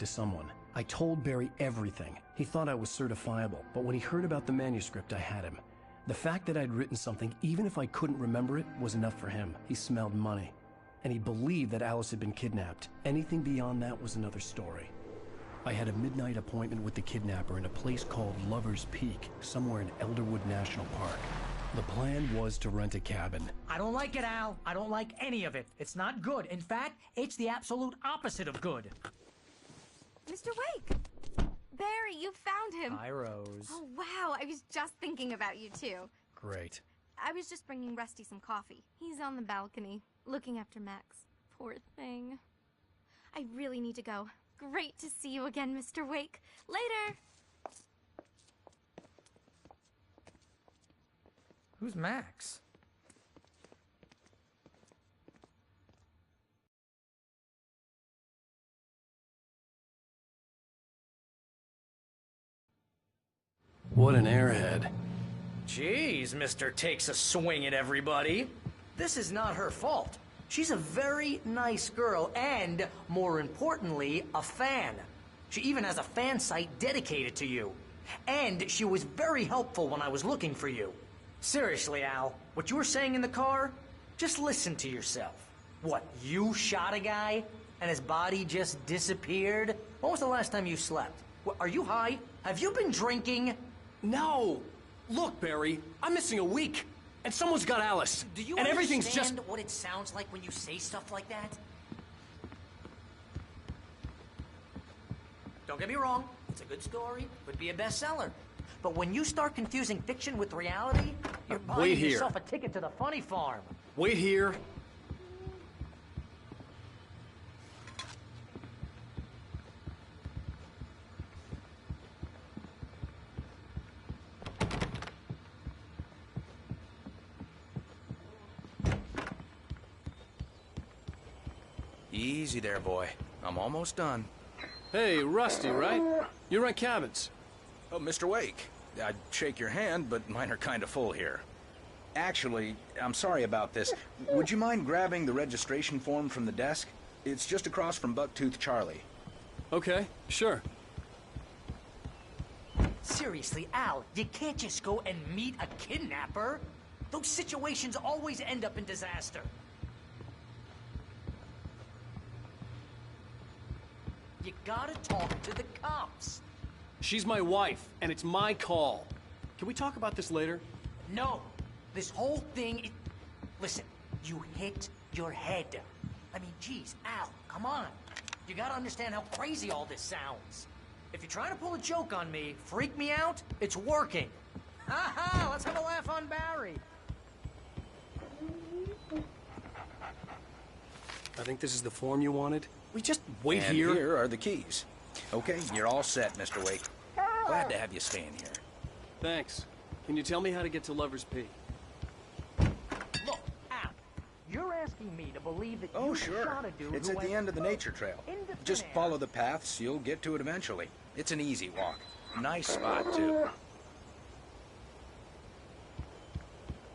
to someone. I told Barry everything. He thought I was certifiable, but when he heard about the manuscript, I had him. The fact that I'd written something, even if I couldn't remember it, was enough for him. He smelled money. And he believed that Alice had been kidnapped. Anything beyond that was another story. I had a midnight appointment with the kidnapper in a place called Lover's Peak, somewhere in Elderwood National Park. The plan was to rent a cabin. I don't like it, Al. I don't like any of it. It's not good. In fact, it's the absolute opposite of good. Mr. Wake! Barry, you found him! Hi, Rose. Oh, wow. I was just thinking about you, too. Great. I was just bringing Rusty some coffee. He's on the balcony, looking after Max. Poor thing. I really need to go. Great to see you again, Mr. Wake. Later! Who's Max? What an airhead. Jeez, Mr. Takes a swing at everybody. This is not her fault. She's a very nice girl and, more importantly, a fan. She even has a fan site dedicated to you. And she was very helpful when I was looking for you. Seriously, Al, what you were saying in the car, just listen to yourself. What, you shot a guy and his body just disappeared? When was the last time you slept? What, are you high? Have you been drinking? No! Look, Barry, I'm missing a week. And someone's got Alice. Do you and everything's understand just what it sounds like when you say stuff like that? Don't get me wrong, it's a good story, would be a bestseller. But when you start confusing fiction with reality, you're buying yourself a ticket to the funny farm. Wait here. Easy there, boy. I'm almost done. Hey, Rusty, right? You rent cabins. Oh, Mr. Wake. I'd shake your hand, but mine are kind of full here. Actually, I'm sorry about this. Would you mind grabbing the registration form from the desk? It's just across from Bucktooth Charlie. Okay, sure. Seriously, Al, you can't just go and meet a kidnapper. Those situations always end up in disaster. You gotta talk to the cops. She's my wife, and it's my call. Can we talk about this later? No. This whole thing, listen, you hit your head. I mean, geez, Al, come on. You gotta understand how crazy all this sounds. If you're trying to pull a joke on me, freak me out, it's working. Ha ha, let's have a laugh on Barry. I think this is the form you wanted. We just wait And here. here are the keys. Okay, you're all set, Mr. Wake. Glad to have you staying here. Thanks. Can you tell me how to get to Lover's Peak? Look, Al, you're asking me to believe that Oh, you sure. shot a dude It's who at the went end of the nature trail. into thin Just air. follow the paths, you'll get to it eventually. It's an easy walk. Nice spot, too.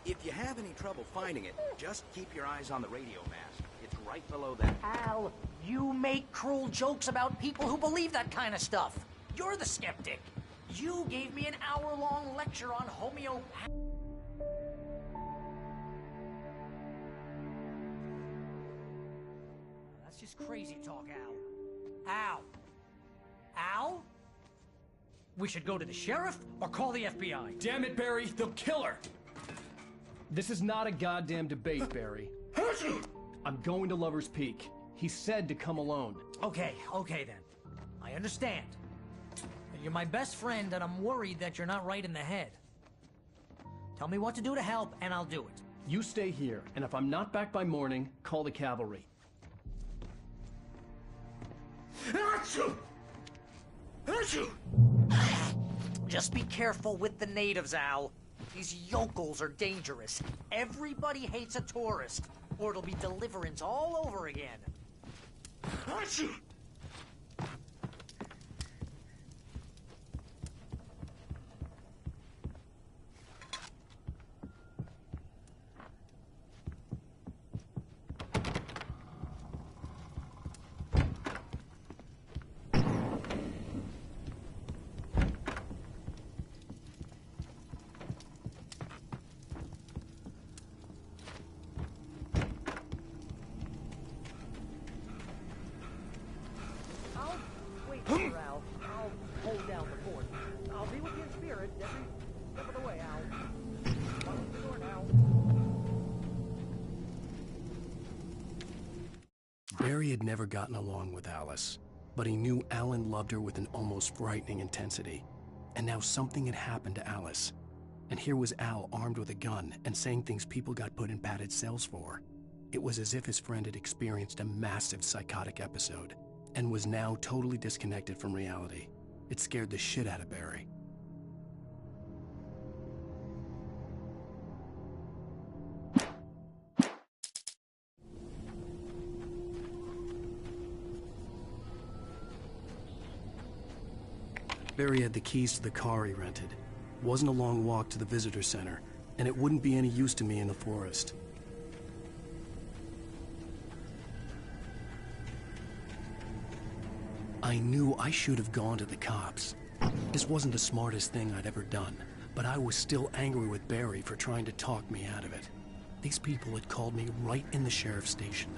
If you have any trouble finding it, just keep your eyes on the radio mast. It's right below that. Al, you make cruel jokes about people who believe that kind of stuff. You're the skeptic. You gave me an hour-long lecture on homeopathy. That's just crazy talk, Al. Al? Al? We should go to the sheriff or call the FBI. Damn it, Barry, they'll kill her! This is not a goddamn debate, Barry. I'm going to Lover's Peak. He said to come alone. Okay then. I understand. You're my best friend, and I'm worried that you're not right in the head. Tell me what to do to help, and I'll do it. You stay here, and if I'm not back by morning, call the cavalry. Just be careful with the natives, Al. These yokels are dangerous. Everybody hates a tourist, or it'll be Deliverance all over again. I'll be with you in spirit every step of the way, Al. Close the door now. Barry had never gotten along with Alice, but he knew Alan loved her with an almost frightening intensity. And now something had happened to Alice. And here was Al armed with a gun and saying things people got put in padded cells for. It was as if his friend had experienced a massive psychotic episode and was now totally disconnected from reality. It scared the shit out of Barry. Barry had the keys to the car he rented. It wasn't a long walk to the visitor center, and it wouldn't be any use to me in the forest. I knew I should have gone to the cops. This wasn't the smartest thing I'd ever done, but I was still angry with Barry for trying to talk me out of it. These people had called me right in the sheriff's station.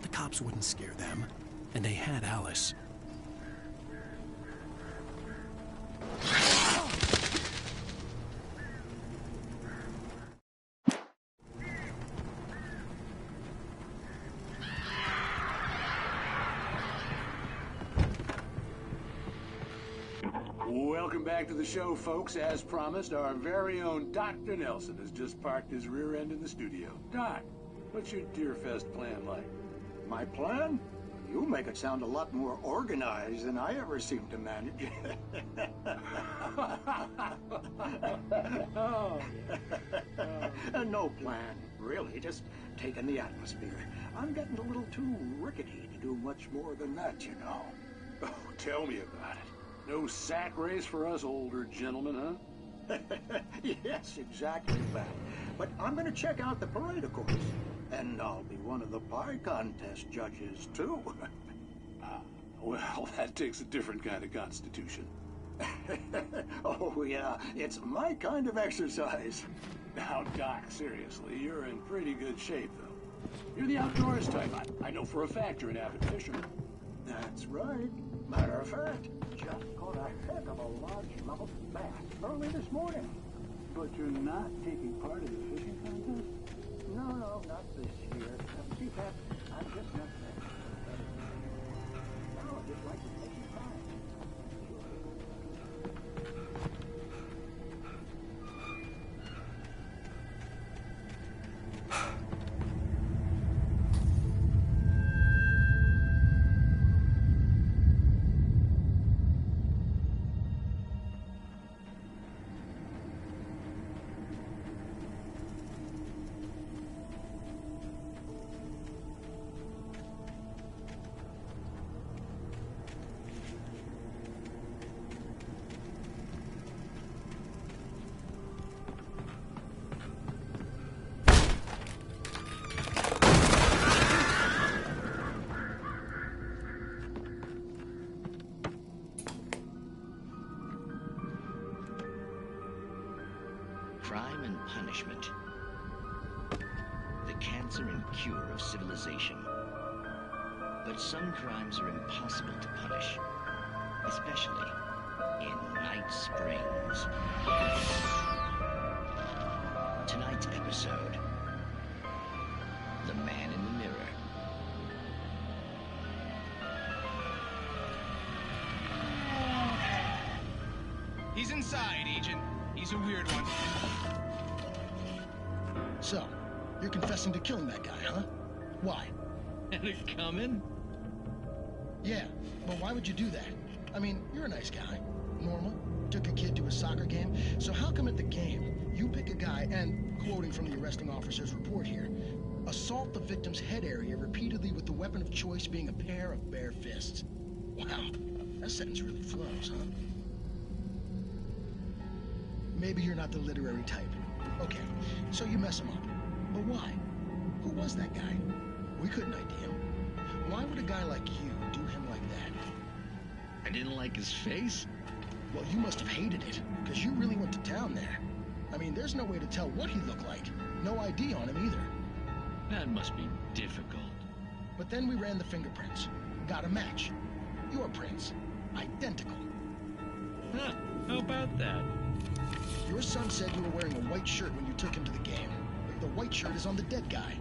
The cops wouldn't scare them, and they had Alice. Welcome back to the show, folks. As promised, our very own Dr. Nelson has just parked his rear end in the studio. Doc, what's your Deerfest plan like? My plan? You make it sound a lot more organized than I ever seem to manage. No plan, really. Just taking the atmosphere. I'm getting a little too rickety to do much more than that, you know. Oh, tell me about it. No sack race for us older gentlemen, huh? Yes, exactly that. But I'm going to check out the parade, of course. And I'll be one of the pie contest judges, too. Well, that takes a different kind of constitution. Oh, yeah. It's my kind of exercise. Now, Doc, seriously, you're in pretty good shape, though. You're the outdoors type. I know for a fact you're an avid fisherman. That's right. Matter of fact, just caught a heck of a largemouth bass early this morning. But you're not taking part in the fishing contest? No, not this year. See, Pat, I'm just not that. Now I'd just like to take some time. Crime and punishment. The cancer and cure of civilization. But some crimes are impossible to punish, especially in Night Springs. Tonight's episode, The Man in the Mirror. He's inside, Agent. He's a weird one. So, you're confessing to killing that guy, huh? Why? Had it coming? Yeah, but why would you do that? I mean, you're a nice guy. Normal. Took a kid to a soccer game. So how come at the game, you pick a guy and, quoting from the arresting officer's report here, assault the victim's head area repeatedly with the weapon of choice being a pair of bare fists? Wow, that sentence really flows, huh? Maybe you're not the literary type. Okay, so you mess him up. But why? Who was that guy? We couldn't ID him. Why would a guy like you do him like that? I didn't like his face? Well, you must have hated it, because you really went to town there. I mean, there's no way to tell what he looked like. No ID on him either. That must be difficult. But then we ran the fingerprints. Got a match. Your prints. Identical. Huh, how about that? Your son said you were wearing a white shirt when you took him to the game. The white shirt is on the dead guy.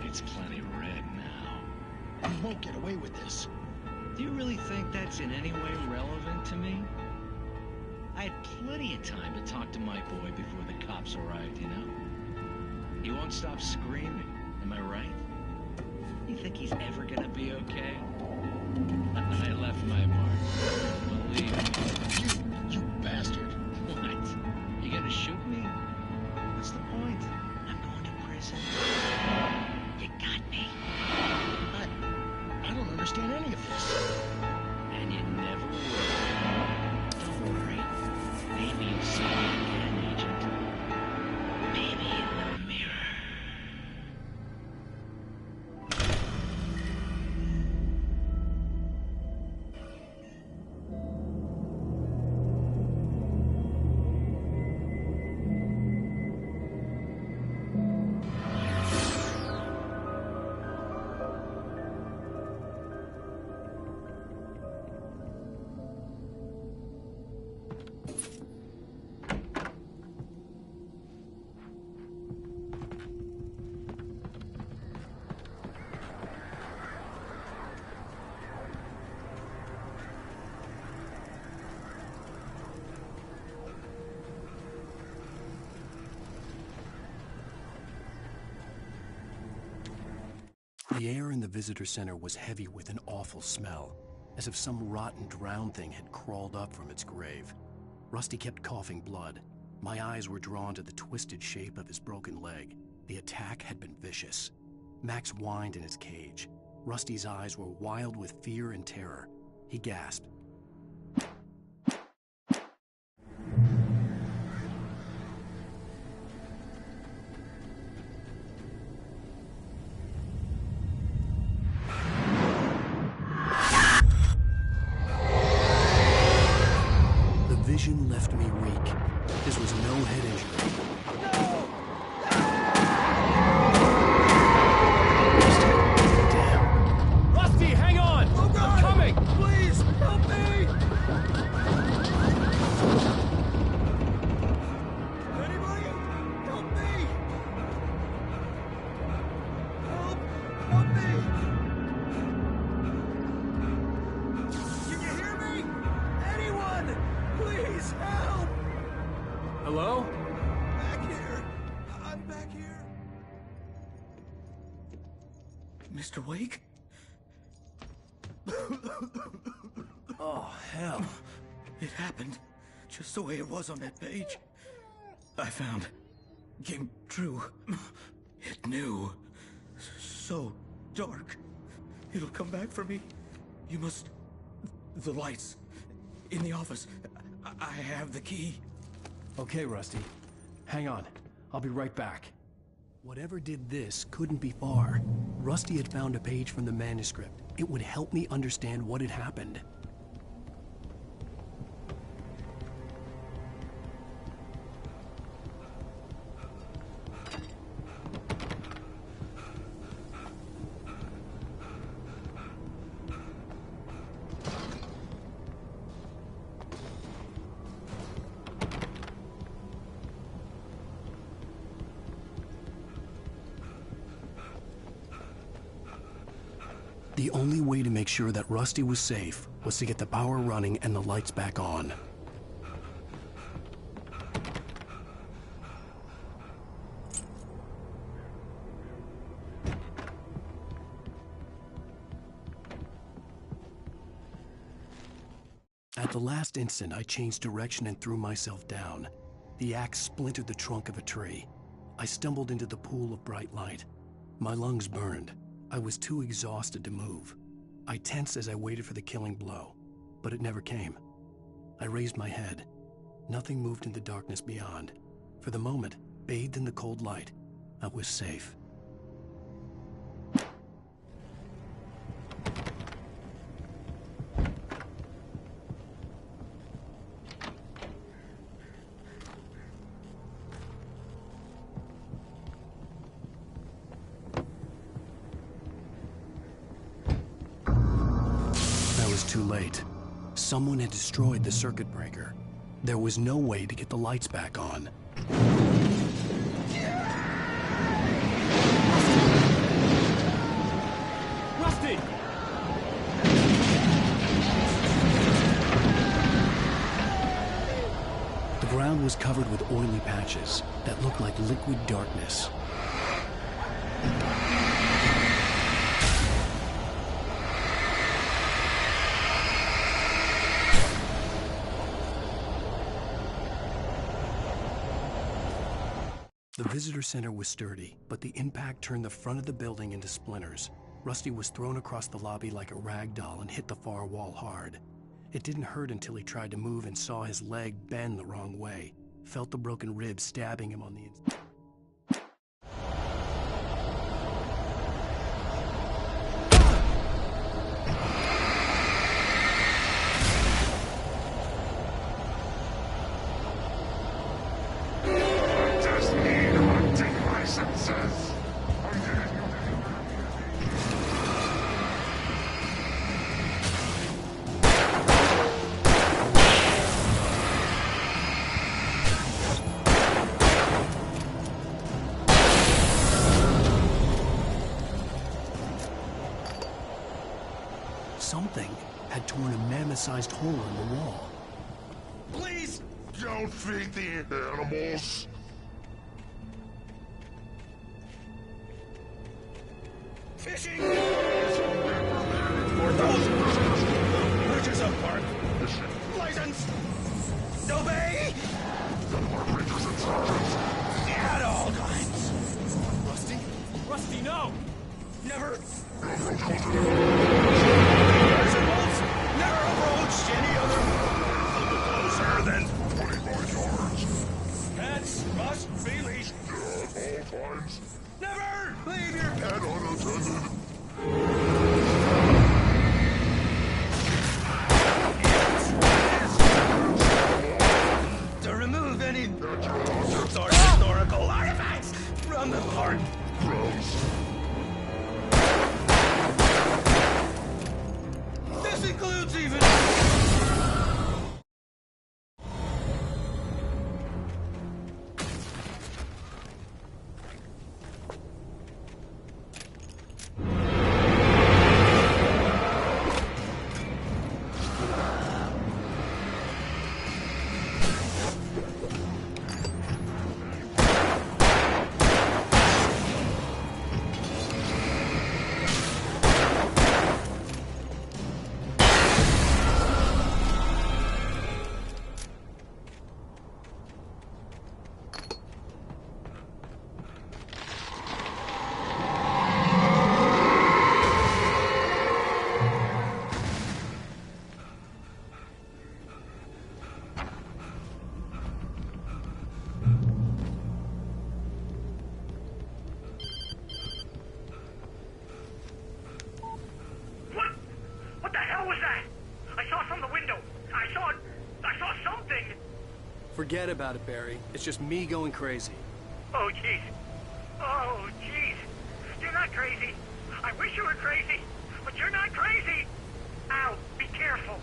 It's plenty red now. You won't get away with this. Do you really think that's in any way relevant to me? I had plenty of time to talk to my boy before the cops arrived, you know? He won't stop screaming, am I right? You think he's ever gonna be okay? I left my mark. Believe me. You bastard. What? You gonna shoot me? What's the point? I'm going to prison. You got me. I don't understand any of this. And you never will. Don't worry. Maybe you'll see me again, Agent. Maybe in the mirror. The air in the visitor center was heavy with an awful smell, as if some rotten drowned thing had crawled up from its grave. Rusty kept coughing blood. My eyes were drawn to the twisted shape of his broken leg. The attack had been vicious. Max whined in his cage. Rusty's eyes were wild with fear and terror. He gasped. Vision left me weak. This was no head injury. Damn. Rusty, hang on! Oh God. I'm coming! Please, help me! Anybody? Help me! Help me! Can you hear me? Anyone? Please, help! Hello? Back here. I'm back here. Mr. Wake? Oh, hell. It happened just the way it was on that page. I found. Came true. It knew. So dark. It'll come back for me. You must... The lights. In the office. I have the key. Okay, Rusty. Hang on. I'll be right back. Whatever did this couldn't be far. Rusty had found a page from the manuscript. It would help me understand what had happened. The only way to make sure that Rusty was safe was to get the power running and the lights back on. At the last instant, I changed direction and threw myself down. The axe splintered the trunk of a tree. I stumbled into the pool of bright light. My lungs burned. I was too exhausted to move. I tensed as I waited for the killing blow, but it never came. I raised my head. Nothing moved in the darkness beyond. For the moment, bathed in the cold light, I was safe. Too late. Someone had destroyed the circuit breaker. There was no way to get the lights back on. Rusty! The ground was covered with oily patches that looked like liquid darkness. The visitor center was sturdy, but the impact turned the front of the building into splinters. Rusty was thrown across the lobby like a rag doll and hit the far wall hard. It didn't hurt until he tried to move and saw his leg bend the wrong way. Felt the broken ribs stabbing him on the inside. Something had torn a mammoth-sized hole in the wall. Please don't feed the animals. Fishing! For those purchase of park license. Obey! At all times. Rusty? Rusty, no! Never. Never approached any other closer than 25 yards. Pets must be leashed. At all times. Never leave your pet unattended. To remove any sort of historical artifacts from the park. This includes even... Forget about it, Barry. It's just me going crazy. Oh, jeez. Oh, jeez. You're not crazy. I wish you were crazy, but you're not crazy. Ow, be careful.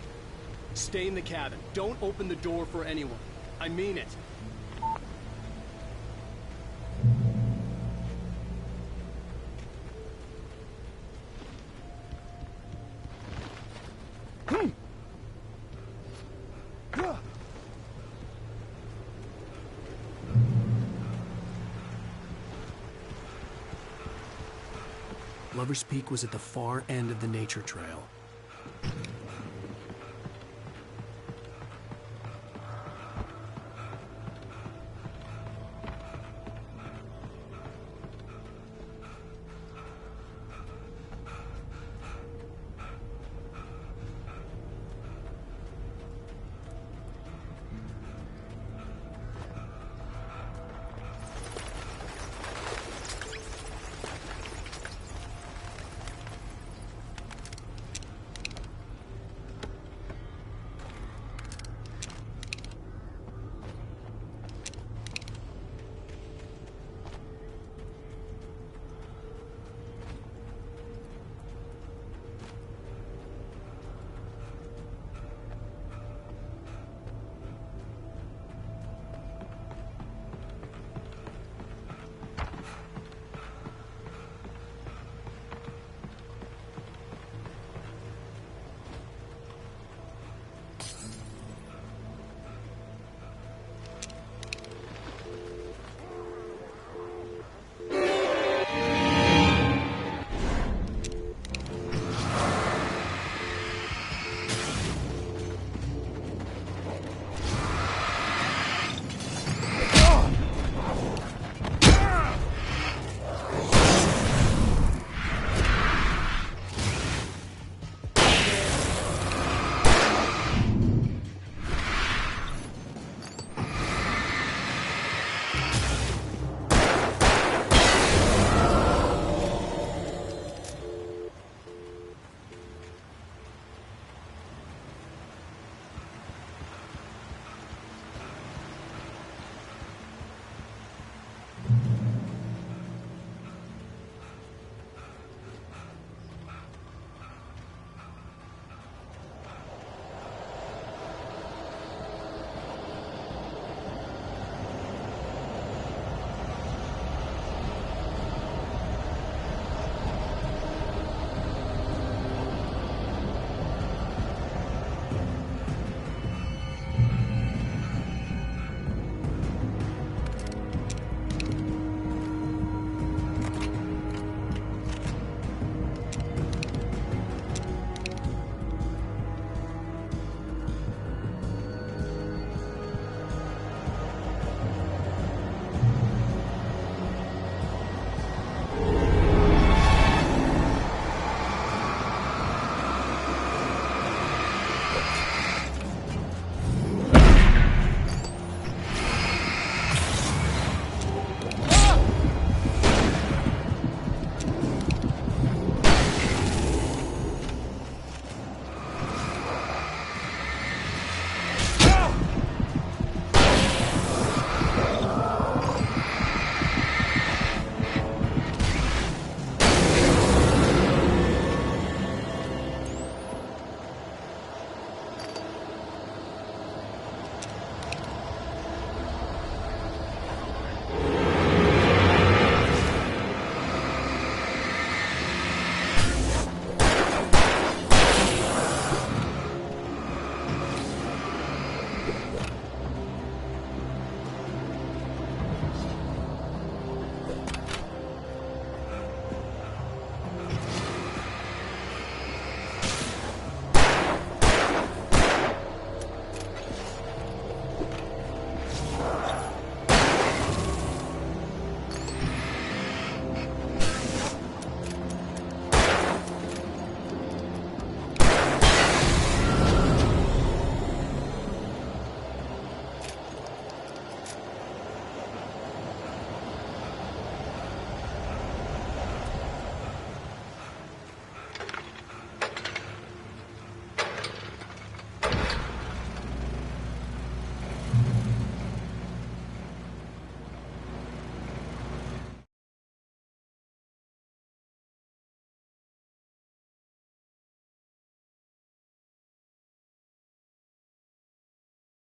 Stay in the cabin. Don't open the door for anyone. I mean it. Lover's Peak was at the far end of the nature trail.